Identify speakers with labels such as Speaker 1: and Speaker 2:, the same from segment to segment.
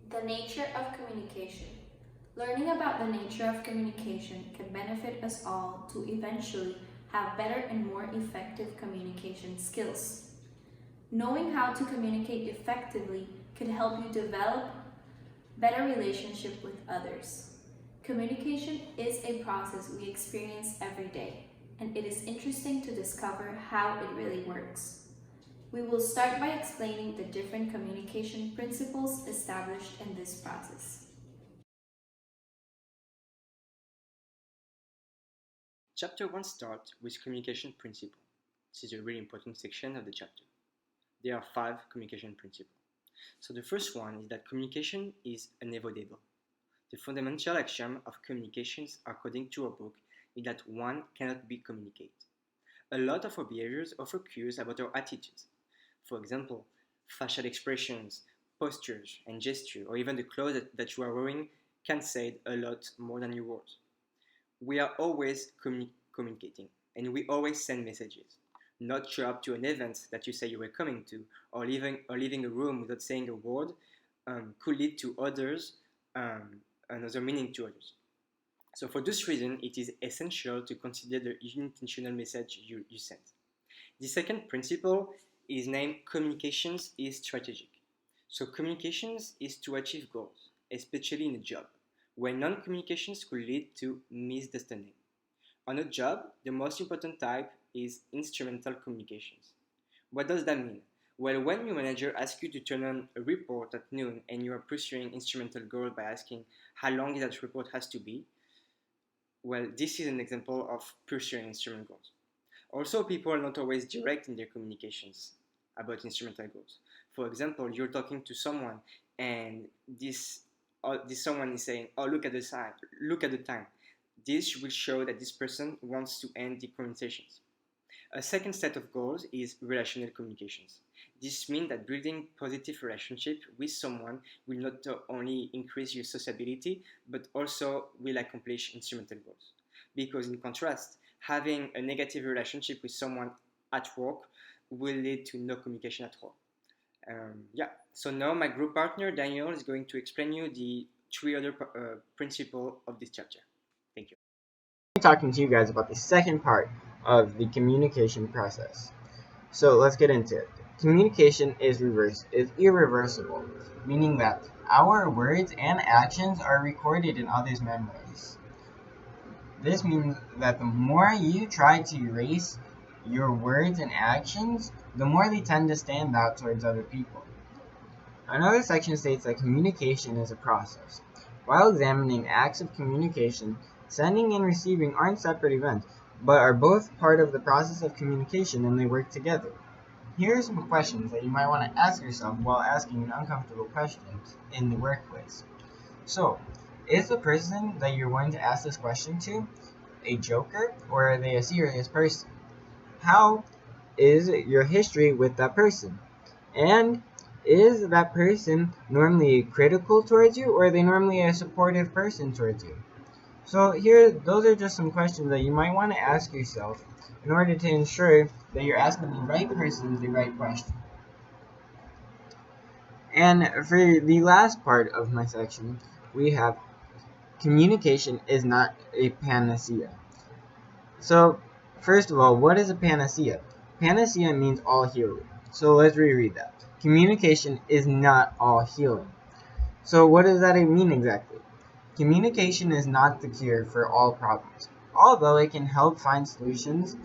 Speaker 1: The nature of communication. Learning about the nature of communication can benefit us all to eventually have better and more effective communication skills. Knowing how to communicate effectively can help you develop better relationship with others. Communication is a process we experience every day, and it is interesting to discover how it really works. We will start by explaining the different communication principles established in this process.
Speaker 2: Chapter 1 starts with communication principle. This is a really important section of the chapter. There are 5 communication principles. So the first one is that communication is unavoidable. The fundamental axiom of communications according to our book is that one cannot be communicated. A lot of our behaviors offer cues about our attitudes. For example, facial expressions, postures, and gestures, or even the clothes that you are wearing can say a lot more than your words. We are always communicating, and we always send messages. Not show up to an event that you say you were coming to, or leaving a room without saying a word, could lead to another meaning to others. So for this reason, it is essential to consider the intentional message you send. The second principle is named communications is strategic. So communications is to achieve goals, especially in a job, where non-communications could lead to misunderstanding. On a job, the most important type is instrumental communications. What does that mean? Well, when your manager asks you to turn on a report at noon and you are pursuing instrumental goal by asking how long that report has to be, well, this is an example of pursuing instrumental goals. Also, people are not always direct in their communications about instrumental goals. For example, you're talking to someone and this someone is saying, "Oh, look at the time. Look at the time." This will show that this person wants to end the conversations. A second set of goals is relational communications. This means that building positive relationship with someone will not only increase your sociability, but also will accomplish instrumental goals. Because in contrast, having a negative relationship with someone at work will lead to no communication at all. Yeah, so now my group partner Daniel is going to explain you the 3 other principles of this chapter. Thank you.
Speaker 3: Talking to you guys about the second part of the communication process. So let's get into it. Communication is irreversible, meaning that our words and actions are recorded in others' memories. This means that the more you try to erase your words and actions, the more they tend to stand out towards other people. Another section states that communication is a process. While examining acts of communication, sending and receiving aren't separate events, but are both part of the process of communication and they work together. Here are some questions that you might want to ask yourself while asking an uncomfortable question in the workplace. So, is the person that you're going to ask this question to a joker or are they a serious person? How is your history with that person? And is that person normally critical towards you or are they normally a supportive person towards you? So those are just some questions that you might want to ask yourself in order to ensure that you're asking the right person the right question. And for the last part of my section, we have communication is not a panacea. So, first of all, what is a panacea? Panacea means all healing. So let's reread that. Communication is not all healing. So what does that mean exactly? Communication is not the cure for all problems. Although it can help find solutions,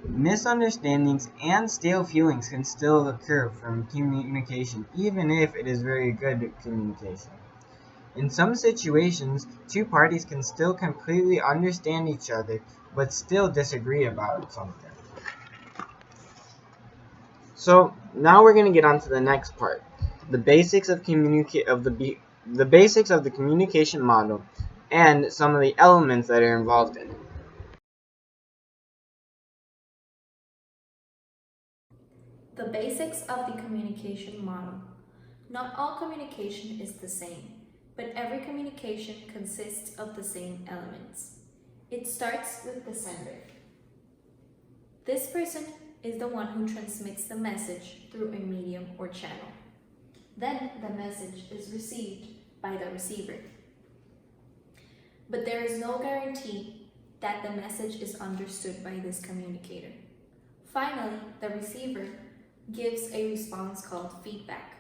Speaker 3: misunderstandings and stale feelings can still occur from communication, even if it is very good communication. In some situations, two parties can still completely understand each other, but still disagree about something. So now we're going to get on to the next part, the basics of the basics of the communication model and some of the elements that are involved in it.
Speaker 1: The basics of the communication model. Not all communication is the same, but every communication consists of the same elements. It starts with the sender. This person is the one who transmits the message through a medium or channel. Then the message is received by the receiver. But there is no guarantee that the message is understood by this communicator. Finally, the receiver gives a response called feedback.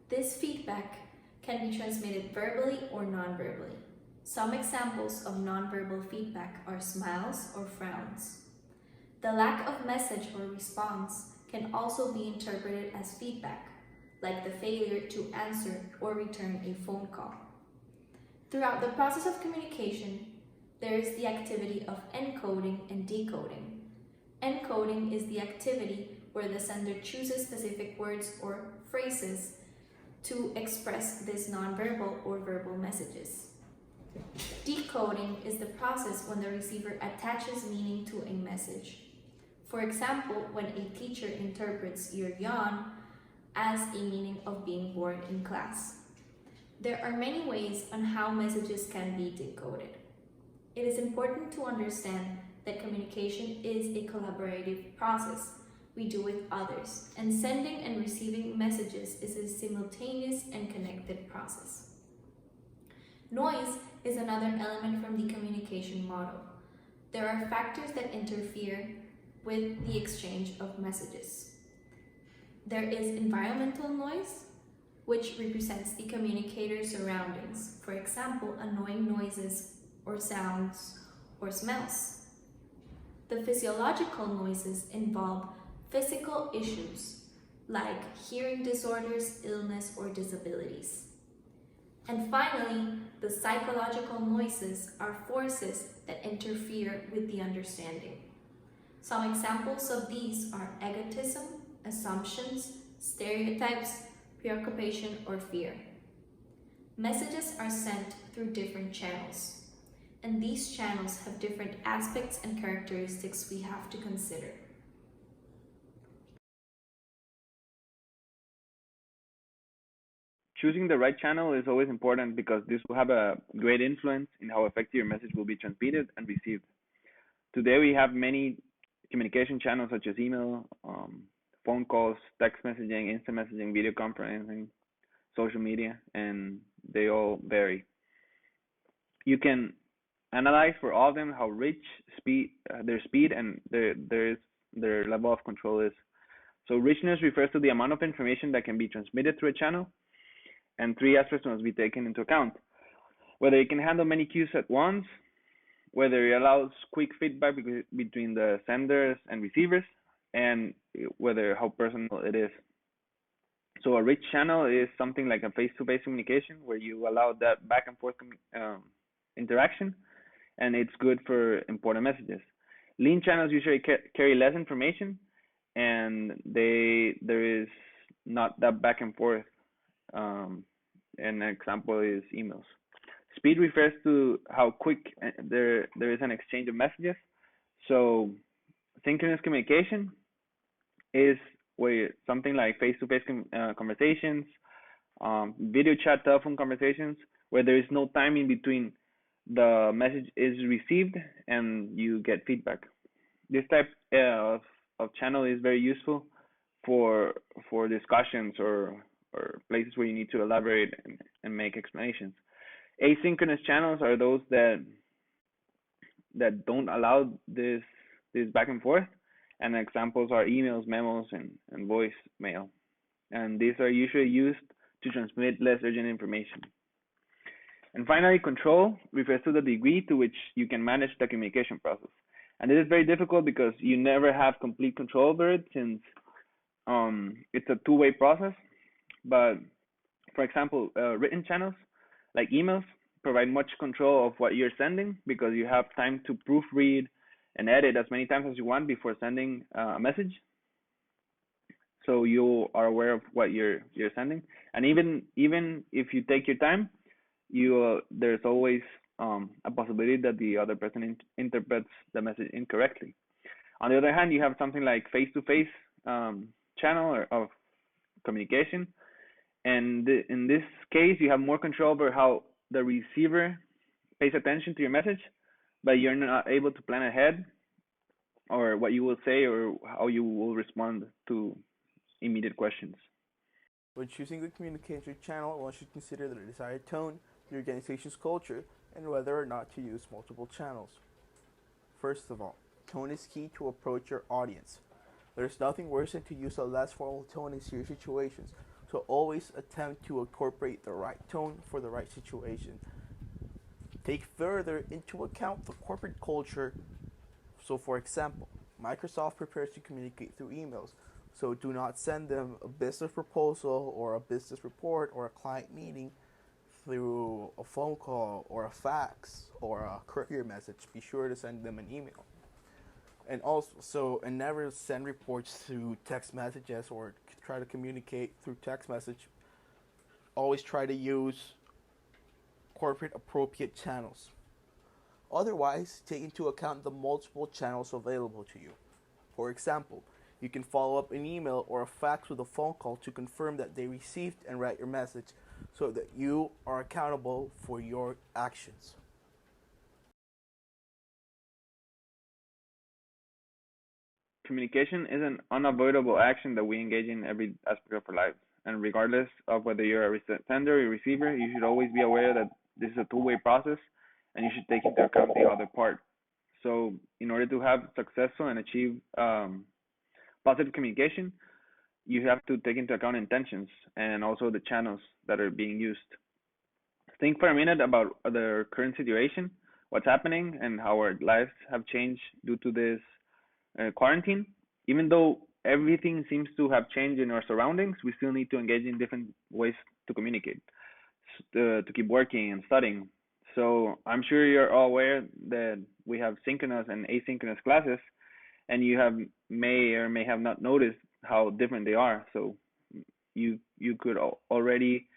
Speaker 1: This feedback can be transmitted verbally or non-verbally. Some examples of non-verbal feedback are smiles or frowns. The lack of message or response can also be interpreted as feedback, like the failure to answer or return a phone call. Throughout the process of communication, there is the activity of encoding and decoding. Encoding is the activity where the sender chooses specific words or phrases to express these nonverbal or verbal messages. Decoding is the process when the receiver attaches meaning to a message. For example, when a teacher interprets your yawn as a meaning of being bored in class. There are many ways on how messages can be decoded. It is important to understand that communication is a collaborative process we do with others, and sending and receiving messages is a simultaneous and connected process. Noise is another element from the communication model. There are factors that interfere with the exchange of messages. There is environmental noise, which represents the communicator's surroundings, for example, annoying noises or sounds or smells. The physiological noises involve physical issues like hearing disorders, illness, or disabilities. And finally, the psychological noises are forces that interfere with the understanding. Some examples of these are egotism, assumptions, stereotypes, preoccupation, or fear. Messages are sent through different channels, and these channels have different aspects and characteristics we have to consider.
Speaker 4: Choosing the right channel is always important because this will have a great influence in how effective your message will be transmitted and received. Today, we have many communication channels such as email, phone calls, text messaging, instant messaging, video conferencing, social media, and they all vary. You can analyze for all of them how rich their speed and their level of control is. So richness refers to the amount of information that can be transmitted through a channel, and three aspects must be taken into account: whether it can handle many cues at once, whether it allows quick feedback between the senders and receivers, and whether how personal it is. So a rich channel is something like a face-to-face communication where you allow that back and forth interaction, and it's good for important messages. Lean channels usually carry less information, and there is not that back and forth. An example is emails. Speed refers to how quick there is an exchange of messages. So synchronous communication is where something like face-to-face conversations, video chat, telephone conversations, where there is no time in between the message is received and you get feedback. This type of channel is very useful for discussions or places where you need to elaborate and make explanations. Asynchronous channels are those that don't allow this back and forth, and examples are emails, memos, and voicemail. And these are usually used to transmit less urgent information. And finally, control refers to the degree to which you can manage the communication process. And this is very difficult because you never have complete control over it, since it's a two-way process. But for example, written channels like emails provide much control of what you're sending because you have time to proofread and edit as many times as you want before sending a message. So you are aware of what you're sending, and even if you take your time, there's always a possibility that the other person interprets the message incorrectly. On the other hand, you have something like face-to-face channel of communication, and in this case, you have more control over how the receiver pays attention to your message, but you're not able to plan ahead or what you will say or how you will respond to immediate questions.
Speaker 5: When choosing a communication channel, one should consider the desired tone, the organization's culture, and whether or not to use multiple channels. First of all, tone is key to approach your audience. There's nothing worse than to use a less formal tone in serious situations, so always attempt to incorporate the right tone for the right situation. Take further into account the corporate culture. So, for example, Microsoft prepares to communicate through emails, so do not send them a business proposal or a business report or a client meeting through a phone call or a fax or a courier message. Be sure to send them an email. And never send reports through text messages or try to communicate through text message. Always try to use corporate appropriate channels. Otherwise, take into account the multiple channels available to you. For example, you can follow up an email or a fax with a phone call to confirm that they received and write your message so that you are accountable for your actions.
Speaker 4: Communication is an unavoidable action that we engage in every aspect of our lives. And regardless of whether you're a sender or receiver, you should always be aware that this is a two-way process and you should take into account the other part. So, in order to have successful and achieve positive communication, you have to take into account intentions and also the channels that are being used. Think for a minute about the current situation, what's happening, and how our lives have changed due to this quarantine. Even though everything seems to have changed in our surroundings, we still need to engage in different ways to communicate, to keep working and studying. So I'm sure you're all aware that we have synchronous and asynchronous classes, and you have may or may have not noticed how different they are. So you could already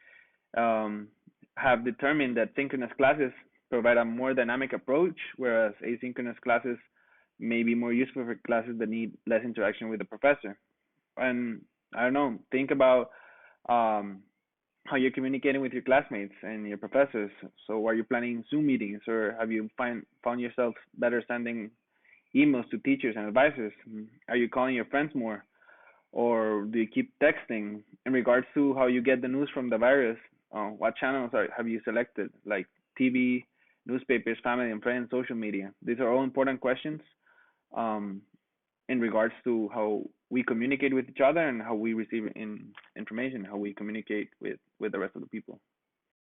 Speaker 4: um, have determined that synchronous classes provide a more dynamic approach, whereas asynchronous classes may be more useful for classes that need less interaction with the professor. And I don't know, think about um, how you're communicating with your classmates and your professors. So are you planning Zoom meetings, or have you found yourself better sending emails to teachers and advisors? Are you calling your friends more, or do you keep texting? In regards to how you get the news from the virus, what channels have you selected, like TV, newspapers, family and friends, social media? These are all important questions um, in regards to how we communicate with each other and how we receive information, how we communicate with the rest of the people.